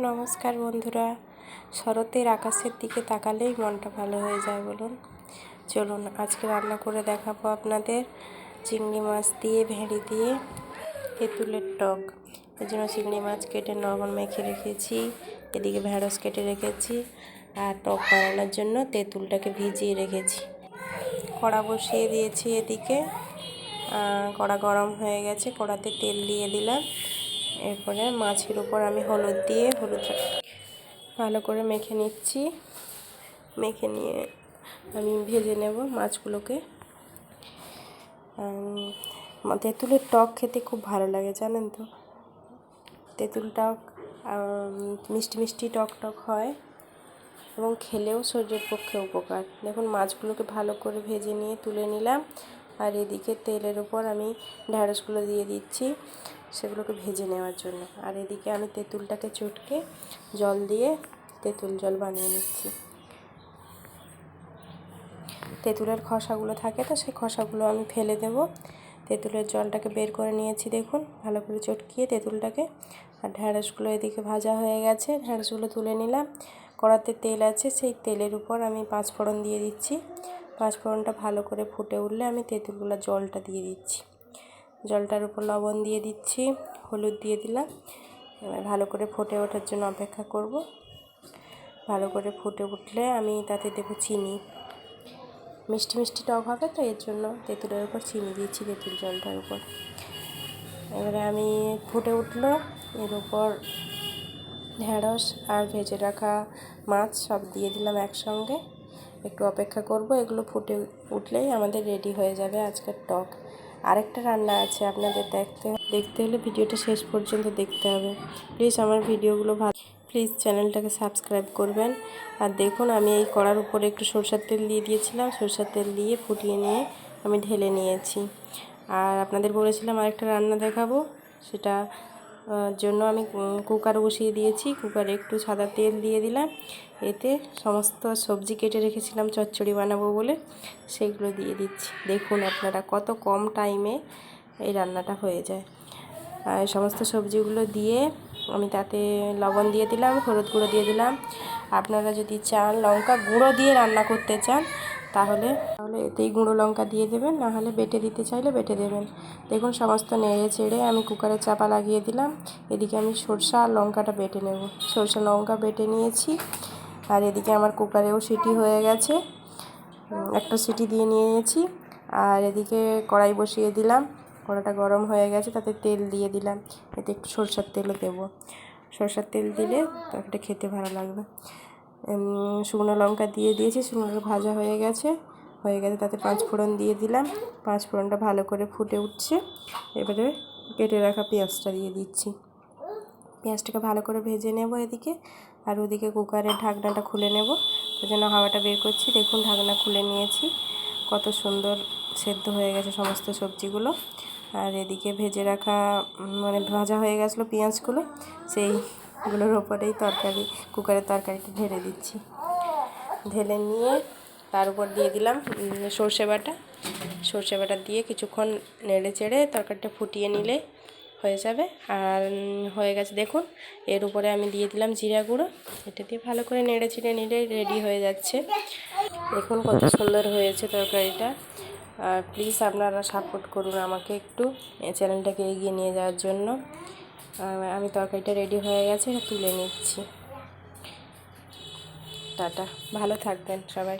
নমস্কার বন্ধুরা, শরতের আকাশের দিকে তাকালেই মনটা ভালো হয়ে যায় বলুন। চলুন আজকে রান্না করে দেখাবো আপনাদের চিংড়ি মাছ দিয়ে ভেড়ি দিয়ে তেঁতুলের টক। এর জন্য চিংড়ি মাছ কেটে লবণ মেখে রেখেছি, এদিকে ঢেঁড়স কেটে রেখেছি, আর টক বানানোর জন্য তেঁতুলটাকে ভিজিয়ে রেখেছি। কড়া বসিয়ে দিয়েছি, এদিকে কড়া গরম হয়ে গেছে, কড়াতে তেল দিয়ে দিলাম। এরপরে মাছের উপর আমি হলুদ ভালো করে মেখে নিচ্ছি। মেখে নিয়ে আমি ভেজে নেব মাছগুলোকে। তেঁতুলের টক খেতে খুব ভালো লাগে জানেন তো। তেঁতুল টক মিষ্টি মিষ্টি টক টক হয় এবং খেলেও শরীরের পক্ষে উপকার। দেখুন মাছগুলোকে ভালো করে ভেজে নিয়ে তুলে নিলাম, আর এদিকে তেলের উপর আমি ঢেঁড়সগুলো দিয়ে দিচ্ছি সেগুলোকে ভেজে নেওয়ার জন্য। আর এদিকে আমি তেঁতুলটাকে চটকে জল দিয়ে তেঁতুল জল বানিয়ে নিচ্ছি। তেঁতুলের খোসাগুলো থাকে তো সেই খোসাগুলো আমি ফেলে দেব। তেঁতুলের জলটাকে বের করে নিয়েছি, দেখুন ভালো করে চটকিয়ে তেঁতুলটাকে। আর ঢেঁড়সগুলো এদিকে ভাজা হয়ে গেছে, ঢেঁড়সগুলো তুলে নিলাম। কড়াতে তেল আছে, সেই তেলের উপর আমি 5 ফোড়ন দিয়ে দিচ্ছি। 5 ফোড়নটা ভালো করে ফুটে উঠলে আমি তেঁতুলগুলো জলটা দিয়ে দিচ্ছি। জলটার উপর লবণ দিয়ে দিচ্ছি, হলুদ দিয়ে দিলাম। এবার ভালো করে ফুটে ওঠার জন্য অপেক্ষা করব। ভালো করে ফুটে উঠলে আমি তাতে দেবো চিনি। মিষ্টি মিষ্টি টক হবে তো, এর জন্য তেঁতুলের উপর চিনি দিচ্ছি, তেঁতুল জলটার উপর। এবারে আমি ফুটে উঠলো, এর উপর ঢেঁড়স আর ভেজে রাখা মাছ সব দিয়ে দিলাম একসঙ্গে। একটু অপেক্ষা করব, এগুলো ফুটে উঠলেই আমাদের রেডি হয়ে যাবে আজকের টক। আরেকটা রান্না আছে, আপনাদের দেখতে হলে ভিডিওটা শেষ পর্যন্ত দেখতে হবে। প্লিজ আমার ভিডিওগুলো প্লিজ চ্যানেলটাকে সাবস্ক্রাইব করবেন। আর দেখুন আমি এই কড়ার উপরে একটু সরষের তেল দিয়ে দিয়েছিলাম, সরষের তেল দিয়ে ফুটিয়ে নিয়ে আমি ঢেলে নিয়েছি। আর আপনাদের বলেছিলাম আরেকটা রান্না দেখাবো, সেটা জন্য আমি কুকার বসিয়ে দিয়েছি। কুকারে একটু সাদা তেল দিয়ে দিলাম, এতে সমস্ত সবজি কেটে রেখেছিলাম চচ্চড়ি বানাবো বলে, সেগুলো দিয়ে দিচ্ছি। দেখুন আপনারা কত কম টাইমে এই রান্নাটা হয়ে যায়। আর সমস্ত সবজিগুলো দিয়ে আমি তাতে লবণ দিয়ে দিলাম, হলুদ গুঁড়ো দিয়ে দিলাম। আপনারা যদি চান লঙ্কা গুঁড়ো দিয়ে রান্না করতে চান তাহলে এতেই গুঁড়ো লঙ্কা দিয়ে দেবেন, না হলে বেটে দিতে চাইলে বেটে দেবেন। দেখুন সমস্ত নেড়ে চেড়ে আমি কুকারে চাপা লাগিয়ে দিলাম। এদিকে আমি সরষা আর লঙ্কাটা বেটে নেব। সরষা লঙ্কা বেটে নিয়েছি। আর এদিকে আমার কুকারেও সিটি হয়ে গেছে, একটা সিটি দিয়ে নিয়েছি। আর এদিকে কড়াই বসিয়ে দিলাম, কড়াটা গরম হয়ে গেছে, তাতে তেল দিয়ে দিলাম। এতে একটু সরষের তেলও দেবো, সরষের তেল দিলে তরকারিটা খেতে ভালো লাগবে। শুকনো লঙ্কা দিয়ে দিয়েছি, শুকনো লঙ্কা ভাজা হয়ে গেছে, তাতে 5 ফোড়ন দিয়ে দিলাম। 5 ফোড়নটা ভালো করে ফুটে উঠছে। এবারে কেটে রাখা পেঁয়াজটা দিয়ে দিচ্ছি। পেঁয়াজটাকে ভালো করে ভেজে নেব এদিকে। আর ওদিকে কুকারের ঢাকনাটা খুলে নেব, তার জন্য হাওয়াটা বের করছি। দেখুন ঢাকনা খুলে নিয়েছি, কত সুন্দর সেদ্ধ হয়ে গেছে সমস্ত সবজিগুলো। আর এদিকে ভেজে রাখা ভাজা হয়ে গেছিলো পেঁয়াজগুলো, সেইগুলোর ওপরেই কুকারের তরকারিটা ঢেলে দিচ্ছি। ঢেলে নিয়ে তার উপর দিয়ে দিলাম সর্ষে বাটা দিয়ে কিছুক্ষণ নেড়ে চেড়ে তরকারিটা ফুটিয়ে নিলে হয়ে যাবে। আর হয়ে গেছে দেখুন, এর উপরে আমি দিয়ে দিলাম জিরা গুঁড়ো। এটা দিয়ে ভালো করে নেড়ে চেড়ে নিলে রেডি হয়ে যাচ্ছে। দেখুন কত সুন্দর হয়েছে তরকারিটা। আর প্লিজ আপনারা সাপোর্ট করুন আমাকে একটু, এই চ্যানেলটাকে এগিয়ে নিয়ে যাওয়ার জন্য। আমি তরকারিটা রেডি হয়ে গেছে, তুলে নিচ্ছি। টাটা, ভালো থাকবেন সবাই।